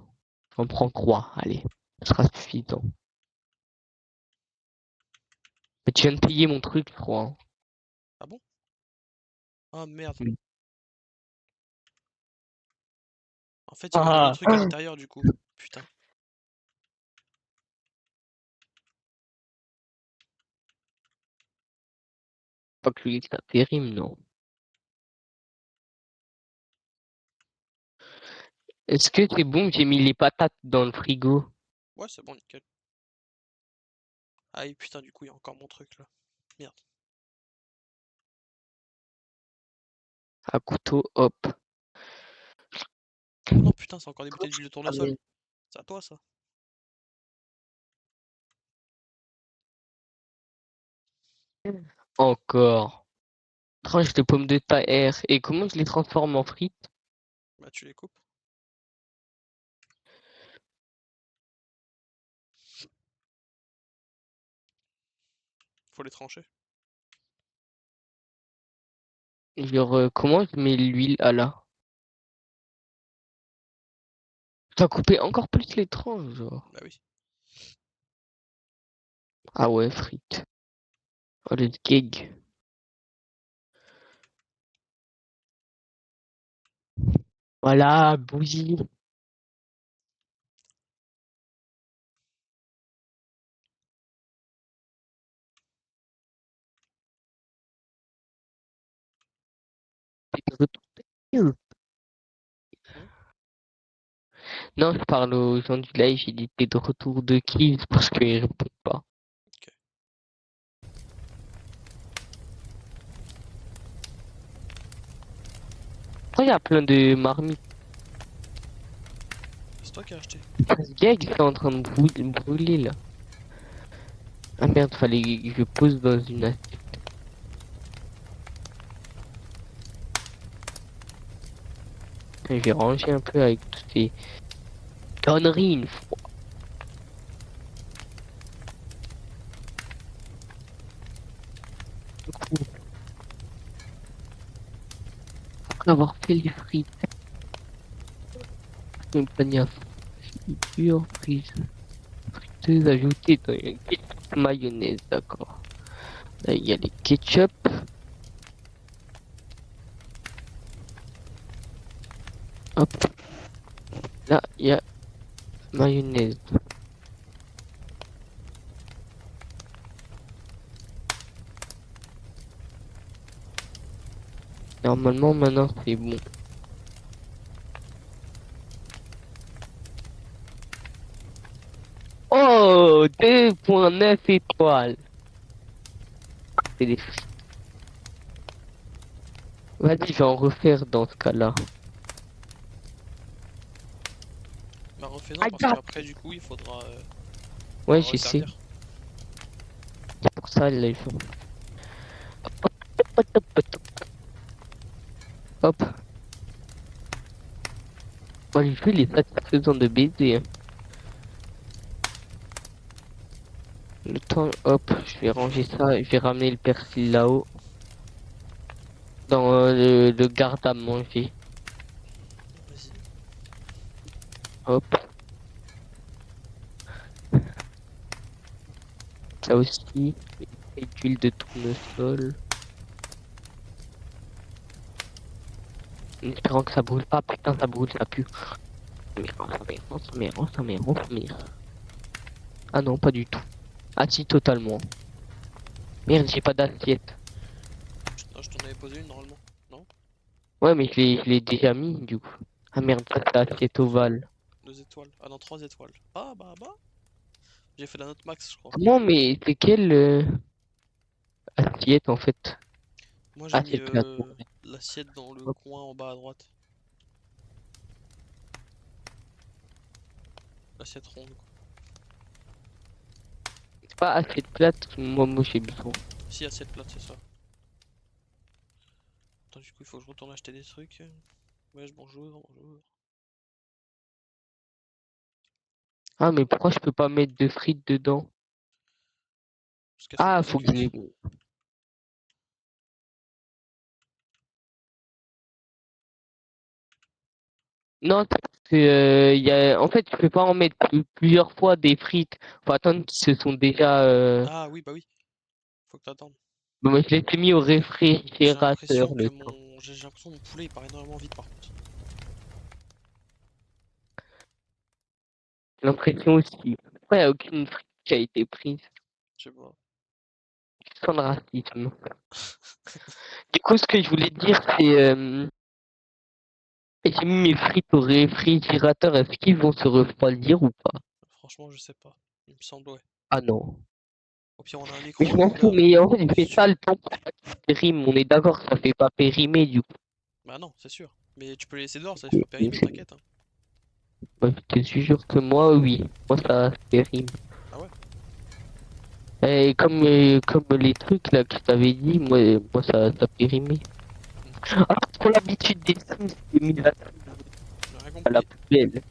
J'en prends 3, allez, ça sera suffisant. Mais tu viens de payer mon truc, je crois. Hein.
Ah bon? Ah merde.
Oui.
En fait, il y avait un autre
Ah,
truc à l'intérieur du coup. Putain.
pas que l'huile, ça périme, non. Est-ce que c'est bon? J'ai mis les patates dans le frigo
Ouais, c'est bon, nickel. Ah et putain, du coup, il y a encore mon truc là. Merde.
à couteau, hop.
Oh non, putain, c'est encore des bouteilles d'huile de
Ah,
tournesol.
mais
C'est à toi ça.
encore. Tranche de pommes de terre. Et comment je les transforme en frites?
Bah, tu les coupes. Faut les trancher.
Genre, comment je mets l'huile à là? T'as coupé encore plus les tranches, genre.
Bah oui.
Ah ouais, frites. Oh, le gag. Voilà, bougie.
Hmm.
Non, je parle aux gens du live, j'ai dit t'es de retour de qui parce qu'ils répondent pas.
Ok.
Pourquoi il y a plein de marmites?
C'est toi qui as acheté.
Ce gag, il est en train de brûler là. Ah merde, fallait que je pose dans une assiette. Je vais ranger un peu avec toutes ces conneries une fois. Du coup, après avoir fait les frites, une panier à friture, prise, friteuse ajoutée dans une petite mayonnaise, d'accord. Là, il y a les ketchup. Hop, là, il y a mayonnaise. Normalement, maintenant, c'est bon. Oh, 2,9 étoiles. C'est des frites. Vas-y, je vais en refaire dans ce cas-là.
Bah refais-en
Aïe,
parce qu'après du coup il
ouais,
faudra
je sais.
resservir.
C'est pour ça, les gens. Hop. Moi, le jeu, il est satisfaisant de baiser, hein. Le temps, hop, je vais ranger ça. Je vais ramener le persil là-haut. Dans le garde à manger.
Vas-y.
Hop. Ça aussi. Et d'huile de tournesol. En espérant que ça brûle pas. Putain, ça brûle, ça pue. Ça m'éronce. Ah non, pas du tout. Ah si, totalement. Merde, j'ai pas d'assiette.
Non, je t'en avais posé une normalement. Non?
Ouais, mais je l'ai déjà mis, du coup. Ah merde, ça c'est assiette ovale.
2 étoiles. Ah non, 3 étoiles. Ah bah. J'ai fait la note max je crois.
Non, mais c'est quelle assiette en fait?
Moi j'ai mis
Assiette plate.
l'assiette dans le
Hop.
coin en bas à droite. L'assiette ronde quoi.
C'est pas assiette plate, moi j'ai besoin.
Si, assiette plate, c'est ça. Attends, du coup il faut que je retourne acheter des trucs. Ouais, bonjour.
Ah, mais pourquoi je peux pas mettre de frites dedans?
Parce qu'elles sont
Ah,
pas assez
faut que je
cuites.
non, y a... en fait, tu peux pas en mettre plusieurs fois des frites. Faut attendre qu'ils se sont déjà.
Ah oui, bah oui, faut que t'attendes.
Bon, moi, je les ai mis au
J'ai
réfrigérateur
l'impression que
le temps.
j'ai l'impression que mon poulet il part énormément vite par contre.
J'ai l'impression aussi. Pourquoi y a aucune frite qui a été prise?
Je sais pas.
Sans le racisme. Du coup, ce que je voulais dire, c'est. J'ai mis mes frites au réfrigérateur. Est-ce qu'ils vont se refroidir ou pas?
Franchement, je sais pas. Il me semble, ouais.
Ah non.
Au pire, on a un
Mais je
micro-ondes,
m'en
mon
fous,
gars.
mais en fait, je
Si
fais
tu
ça
veux.
le temps pour pas qu'il périme. On est d'accord, ça fait pas périmer du coup.
Bah non, c'est sûr. Mais tu peux les laisser dehors, ça les fera périmer, t'inquiète. Hein.
Ouais, je te jure que moi, oui. Moi, ça périme.
Ah ouais?
Et comme les trucs là que je t'avais dit, moi ça périmait.
Hmm.
Ah, pour l'habitude des Sims, j'ai mis la
J'ai rien
à la
compris.
poubelle.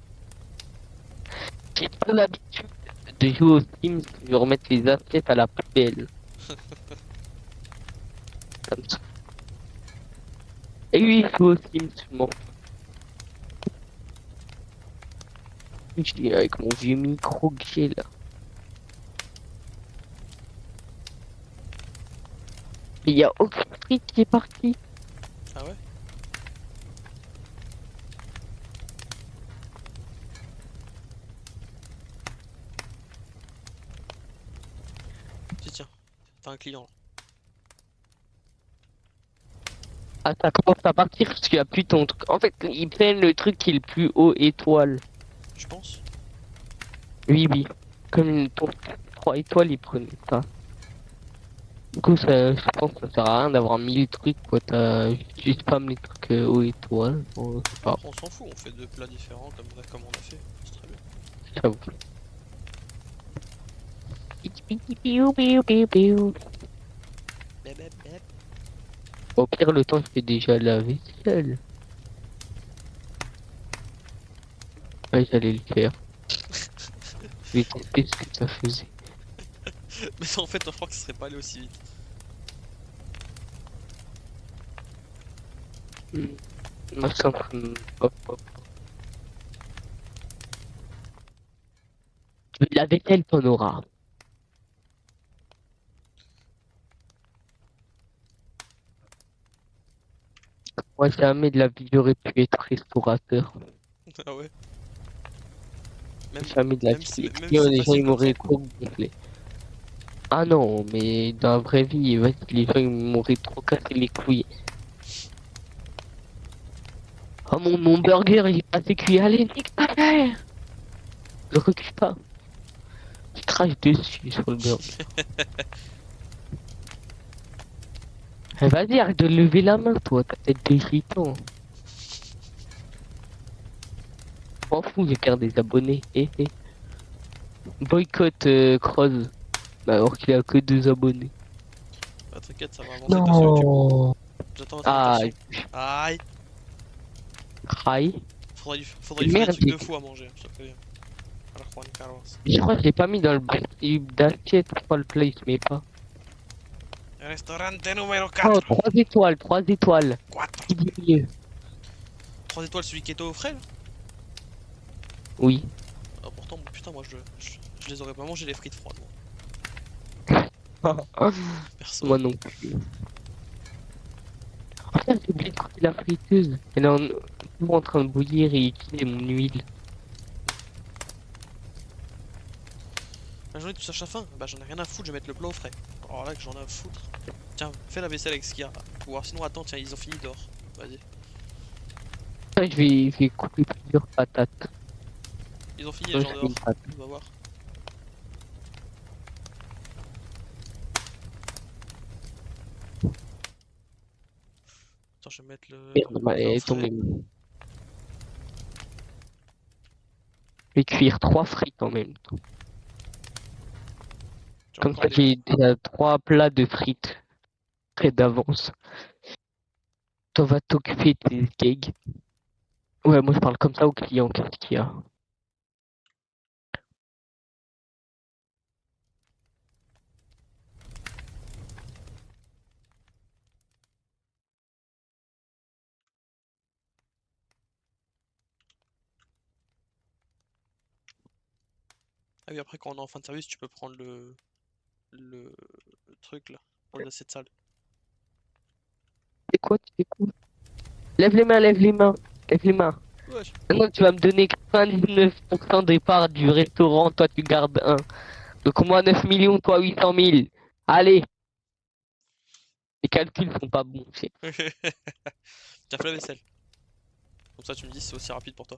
J'ai trop l'habitude de jouer aux Sims, je remettre les assiettes à la poubelle. Ça me saoule. Et oui, je joue aux Sims, je m'en fous. Avec mon vieux micro que j'ai là. Il y a aucun fric qui est parti.
Ah ouais? Si, tiens, t'as un client là,
Ah, ça commence à partir parce qu'il n'y a plus ton truc. En fait, ils prennent le truc qui est le plus haut étoile.
je pense.
Oui, oui. Comme ton 3 étoiles, ils prennent ça. Du coup, ça, je pense que ça sert à rien d'avoir 1000 trucs, quoi. T'as juste spam les trucs haut étoile. Bon, c'est
Ah,
pas
après, on s'en fout, on fait deux plats différents comme on a fait. C'est très bien.
grave. J'avoue.
Bep, bep, bep.
Au pire, le temps, je fais déjà la vaisselle. Ouais, j'allais le faire. Je vais tester ce que ça faisait.
Mais en fait, je crois que ça serait pas allé aussi vite.
Hmm. Moi, je suis en train de- hop, hop. La vaisselle, t'en auras. Moi, jamais de la vie, j'aurais pu être restaurateur.
Ah ouais? Même,
Jamais de la vie. Les
même si
clients,
c'est
les gens,
facile
ils
comme ça?
m'auraient trop gonflé. Ah non, mais dans la vraie vie, vas-y, les gens, ils m'auraient trop cassé les couilles. Oh, mon burger, il est passé cuit. Allez, nique ta mère! Je recule pas. Je crache dessus sur le burger. Eh, vas-y, arrête de lever la main, toi, ta tête d'irritant. M'en fous, j'ai perdu des abonnés. Boycott Croz. Alors qu'il a que 2 abonnés.
Ah, t'inquiète, ça va avancer toi sur YouTube.
Non.
J'attends votre
Ah,
invitation. Aïe!
craille.
Faudra lui faire des
Merde,
trucs de fou à manger, je te préviens. Alors, Juan Carlos.
je crois que je l'ai pas mis dans le bac d'assiette. Je crois le play, il se met pas.
Restaurante numéro
Oh,
4.
3 étoiles, 3 étoiles.
4.
Qui dit mieux?
3 étoiles, celui qui était au frais là?
Oui.
Ah, pourtant, putain, moi je les aurais pas mangé les frites froides, moi. Perso.
Moi non plus. Oh, putain, j'ai oublié de couper la friteuse. Elle est toujours en train de bouillir et utiliser mon huile.
La journée, tu saches la faim? Bah, j'en ai rien à foutre, je vais mettre le plat au frais. Alors là, que j'en ai à foutre. Tiens, fais la vaisselle avec ce qu'il y a là. Ou alors sinon, attends, tiens, ils ont fini dehors. Vas-y.
Je vais couper plusieurs patates.
Ils ont fini les
Je
gens
fais
dehors.
une patate.
On va voir. Attends, je vais mettre
Merde,
le
elle
plat au
est
frais.
tombée. Je vais cuire 3 frites en même temps.
J'ai
Comme
encore
ça,
des.
j'ai déjà 3 plats de frites près d'avance. Toi, va t'occuper de tes cakes. Ouais, moi, je parle comme ça aux clients. Qu'est-ce qu'il y a?
Ah oui, après, quand on est en fin de service, tu peux prendre le truc là. Pour les assiettes sales.
C'est quoi? Tu fais quoi? Lève les mains, lève les mains. Lève les mains.
Wesh.
Maintenant, tu vas me donner 99% des parts du restaurant. Toi, tu gardes un. Donc, moi, 9 millions, toi, 800 000. Allez, les calculs sont pas bons.
Tiens, fais la vaisselle. Comme ça, tu me dis si c'est aussi rapide pour toi.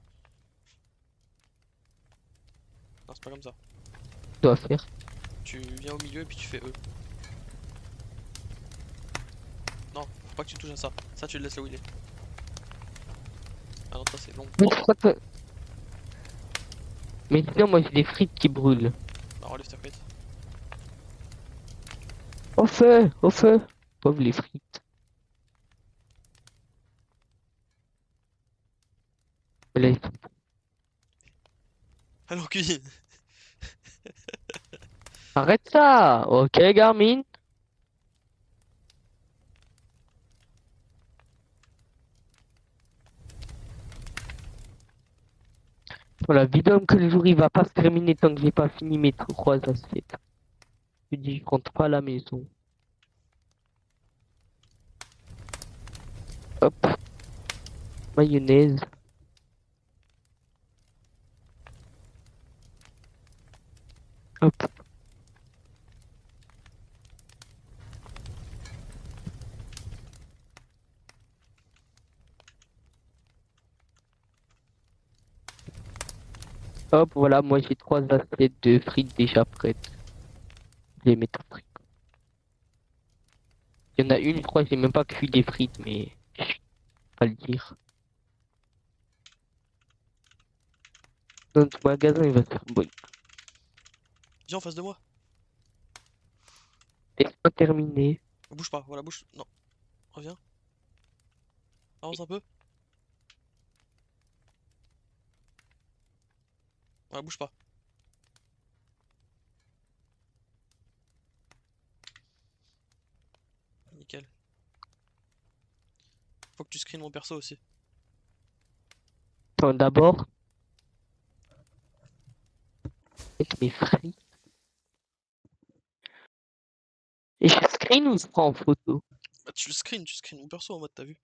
Non, c'est pas comme ça.
Tu dois faire.
Tu viens au milieu et puis tu fais E. Non, faut pas que tu touches à ça. Ça, tu le laisses là où il est. Ah non, toi, c'est long.
Mais pourquoi toi- Mais sinon, moi, j'ai des frites qui brûlent.
Bah, relève ta frite.
Au feu, au feu. Pauvre les frites. Là,
Allons, cuisine.
arrête ça. Ok, Garmin. Voilà, vidéo que le jour il va pas se terminer tant que j'ai pas fini mes 3 assiettes. Je dis, je rentre pas à la maison. Hop, mayonnaise. Hop, hop, voilà, moi j'ai 3 assiettes de frites déjà prêtes. Je les mets au frites. Il y en a une, je crois, j'ai même pas cuit les frites, mais je vais pas le dire. Notre magasin, il va se faire bon.
Viens en face de moi.
Laisse-moi terminer.
Bouge pas, voilà, bouge. Non, reviens. Avance un peu. Voilà, bouge pas. Nickel. Faut que tu screens mon perso aussi.
Attends, d'abord, mettre mes frites. Et je screen ou je prends en photo?
Bah, tu screens mon perso en mode, t'as vu?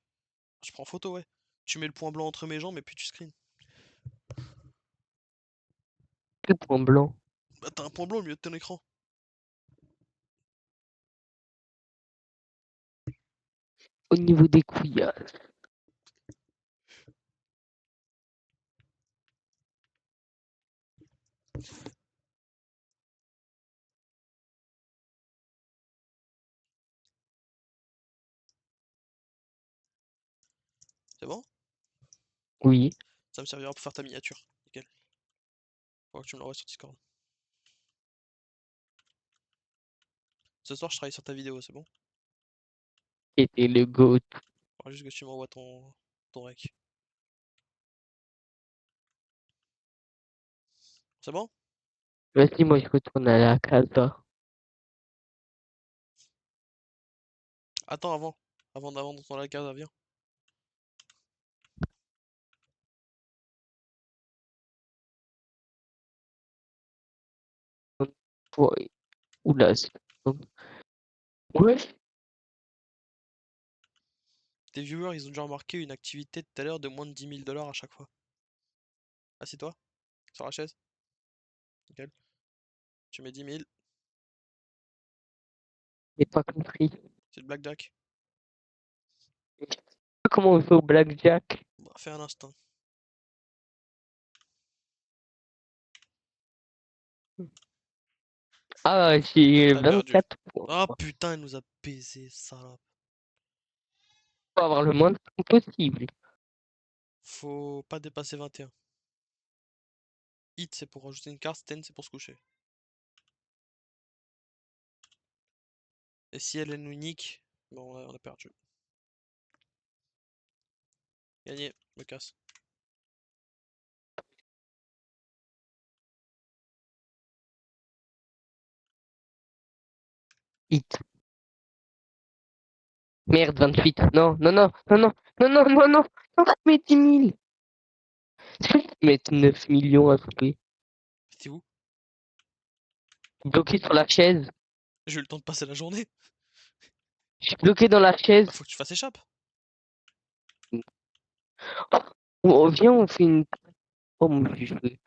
Je prends photo, ouais. Tu mets le point blanc entre mes jambes et puis tu screens.
Le point blanc.
Bah, t'as un point blanc au milieu de ton écran.
Au niveau des couillages.
C'est bon?
Oui.
Ça me servira pour faire ta miniature. Nickel. Faut que tu me l'envoies sur Discord. Ce soir, je travaille sur ta vidéo, c'est bon?
C'était le GOAT.
Faudra juste que tu m'envoies ton rec. C'est bon?
Vas-y, moi je retourne à la casa.
Attends, avant. Avant dans la case, viens.
Ouais. Oula, c'est... Ouais.
Tes viewers, ils ont déjà remarqué une activité tout à l'heure de moins de 10 000 $ à chaque fois. Assieds-toi, sur la chaise. Nickel. Tu mets 10 000.
J'ai pas compris.
C'est le blackjack.
Comment on fait au blackjack?
Bah, fais un instant.
Ah, j'ai
T'as perdu.
24 points.
Ah putain, il nous a baisé, salope.
Faut avoir le moins de points possible.
Faut pas dépasser 21. Hit, c'est pour rajouter une carte. Sten, c'est pour se coucher. Et si elle est unique, bon, on a perdu. Gagné, me casse.
Hit. Merde, 28. Non, non, non, non, non, non, non, non, non, non, mais 10 000. Je vais mettre 9 millions à jouer.
C'était où?
Bloqué sur la chaise.
J'ai eu le temps de passer la journée.
Je suis bloqué dans la chaise.
Bah, faut que tu fasses échappe.
Viens, on fait une... Oh mon dieu, je vais...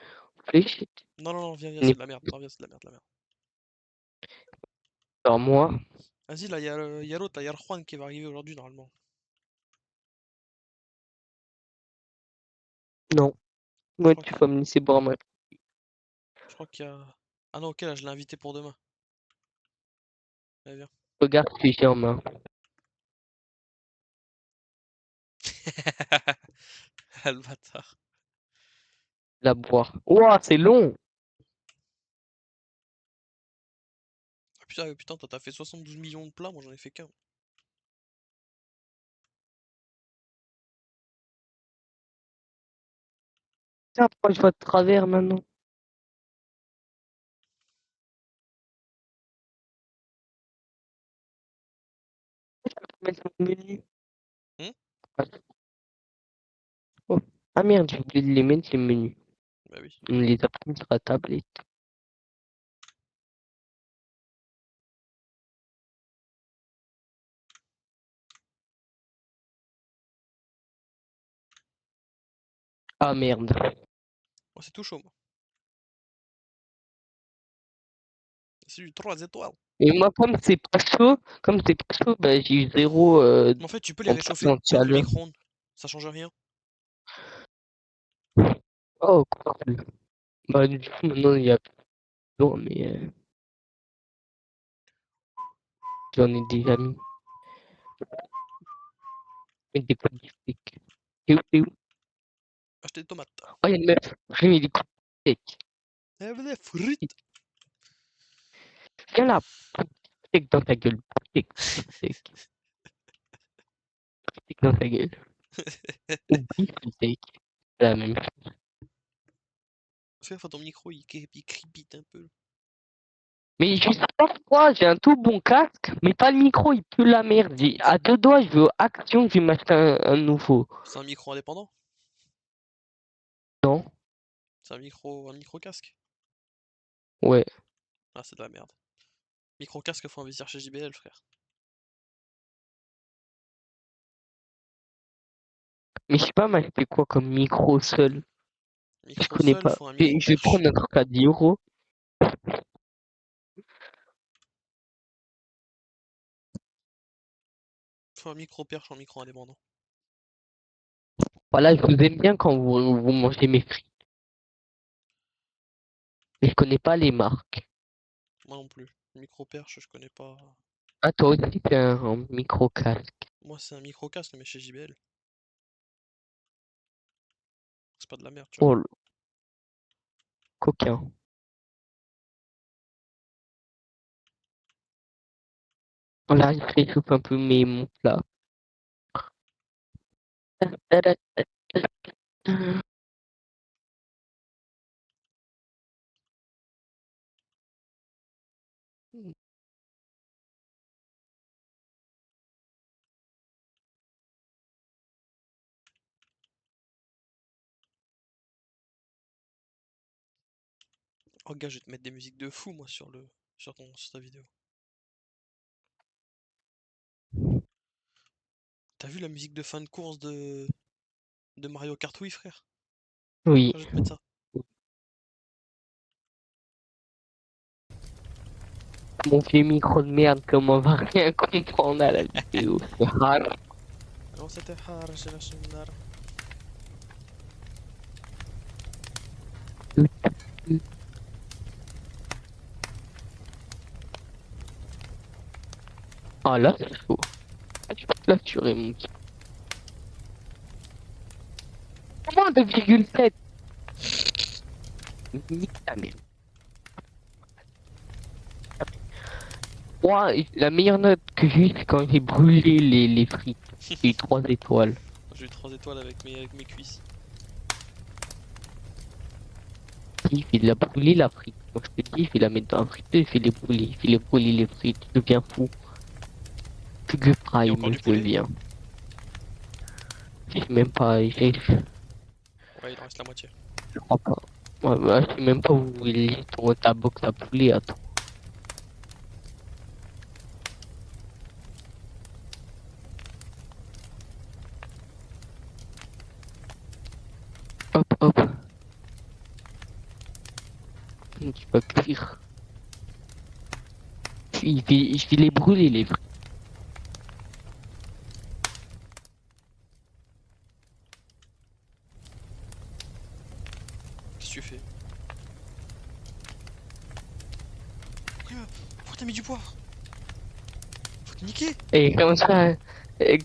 Fléchette.
Non, non, non, viens,
N'est
c'est de la merde. Non, viens, c'est de la merde, de la merde.
pas moi.
Vas-y, là, y a l'autre, là, y a le Juan qui va arriver aujourd'hui, normalement.
Non.
Je
Moi,
crois
tu
qu'il
vas me laisser boire ma...
je crois qu'il y a... Ah non, ok, là, je l'ai invité pour demain. Allez, viens.
Regarde ce que j'ai en main.
Ah, le bâtard.
La boire. Ouah, c'est long.
Ah, putain, putain, toi, t'as fait 72 millions de plats, moi, j'en ai fait qu'un.
Tiens, pourquoi je vois de travers maintenant? Mettre mon menu.
Hmm.
Ah, oh. Ah merde, j'ai oublié de les mettre les menus.
Bah oui.
On les a pris sur la tablette. Ah merde.
Moi, c'est tout chaud, moi. C'est du 3 étoiles.
Et moi, comme c'est pas chaud, bah, j'ai eu zéro
Mais en fait, tu peux les
en
réchauffer.
de
C'est avec le
chaleur.
micro-ondes. Ça change rien.
Oh, cool. Bah, du coup, maintenant, il y a plus d'eau, mais j'en ai déjà mis. Mais des fois, du steak. T'es où?
Acheter des tomates.
Oh, il y a une meuf. J'ai mis des coups de steak.
Eh, des frites.
Viens là. Steak dans ta gueule. Steak, steak, steak. Steak dans ta gueule. Ou beef steak. C'est la même chose.
Fais gaffe à ton micro, il crépite un peu.
Mais je sais pas pourquoi, j'ai un tout bon casque, mais pas le micro, il pue la merde. À deux doigts, je veux action, je vais m'acheter un nouveau.
C'est un micro indépendant.
Non?
C'est un micro casque.
Ouais.
Ah, c'est de la merde. Micro casque, faut investir chez JBL, frère.
Mais je sais pas m'acheter quoi comme micro seul. Je
Micro
connais
seul,
pas.
faut un
Je
micro
je vais
perche.
prendre un truc à 10 €.
Faut un micro perche en micro indépendant.
Voilà, je vous aime bien quand vous mangez mes frites. Mais je connais pas les marques.
Moi non plus. Micro perche, je connais pas.
Ah, toi aussi, t'es un micro casque.
Moi, c'est un micro casque, mais chez JBL. C'est pas de la merde, tu vois.
Oh, le coquin. Là, je réchauffe un peu mon plat.
Oh, gars, je vais te mettre des musiques de fou, moi, sur ta vidéo. T'as vu la musique de fin de course de Mario Kart Wii, frère?
Oui.
Quand je vais te mettre ça.
Mon vieux micro de merde, comment on va rien comprendre à la vidéo. C'est rare.
Non, c'était Harj la Shinnar.
Ah là, c'est chaud. Ah, tu peux te l'assurer, mon petit. Comment 2,7? Nique ta mère. Moi, la meilleure note que j'ai eue, c'est quand j'ai brûlé les frites. J'ai eu 3 étoiles.
J'ai eu 3 étoiles avec mes cuisses.
Il a brûlé la frite. Moi, je te dis, il fait la mettre dans la friteuse, il fait les brûler les frites. Je deviens fou. Fugue
Il y a encore
Prime,
du
je
poulet?
deviens. Je sais même pas,
Ouais, il en reste la moitié.
je crois pas. Ouais, bah, je sais même pas où il est ta box à poulet à toi. Hop, hop. Tu vas cuire. Je vais les brûler les frites.
Qu'est-ce que tu fais? Pourquoi t'as mis du poivre? Faut te niquer!
Et comme ça, c'est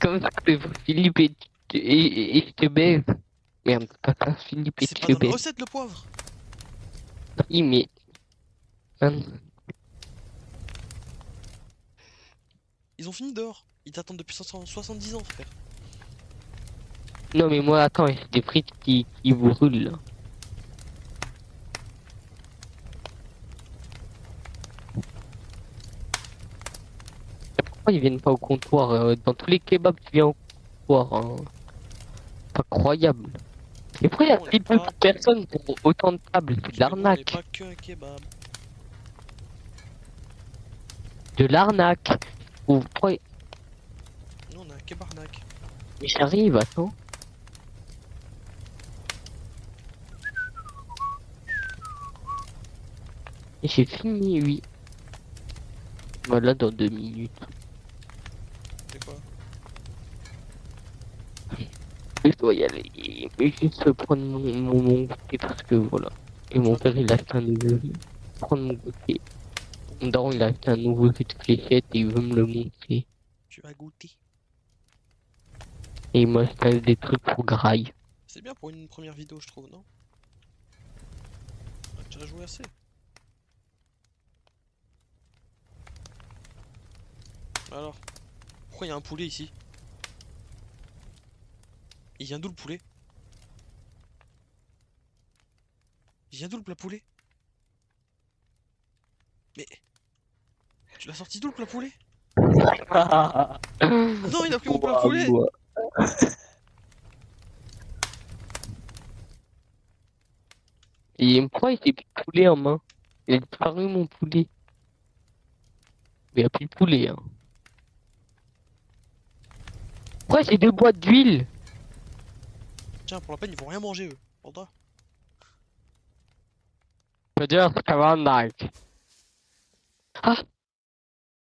Philippe et je te baise. Merde, c'est pas ça, Philippe
Mais
et
c'est
je
pas
te
dans la
baise.
recette le poivre!
Oui, mais... hein,
Ils ont fini dehors! Ils t'attendent depuis 570 ans, frère!
non, mais moi, attends, j'ai des frites qui brûlent, là. Pourquoi ils viennent pas au comptoir? Dans tous les kebabs, tu viens au comptoir, hein. C'est incroyable. Et pourquoi il y a
On n'est
si peu
pas,
de personnes pour autant de tables? C'est de
parce que nous, on n'est
l'arnaque.
pas qu'un kebab.
De l'arnaque. Ou pourquoi...
Nous, on a un kebarnak.
Mais j'arrive, attends. Et j'ai fini, oui. Voilà, dans 2 minutes.
C'est quoi?
Je dois y aller. Mais juste prendre mon goûter parce que voilà. Et
Tu
mon
vas
père,
prendre
il a
quoi?
acheté un nouveau jeu. Prendre mon goûter.
Ton
Mon daron, il
goûter.
a acheté un nouveau jeu de fléchettes et il veut me le montrer.
Tu vas goûter.
Et il m'a acheté des trucs pour graille.
C'est bien pour une première vidéo, je trouve, non? On a déjà joué assez. Alors, pourquoi il y a un poulet ici? Il vient d'où le poulet? Il vient d'où le plat poulet? Mais tu l'as sorti d'où le plat poulet? Non, il a pris mon plat poulet!
Waouh. Et pourquoi il s'est plus de poulet en main? Il a disparu mon poulet. Mais il n'y a plus de poulet, hein. Pourquoi j'ai 2 boîtes d'huile?
Tiens, pour la peine, ils vont rien manger eux. Entends?
C'est-à-dire, ça va en Nike. Ah,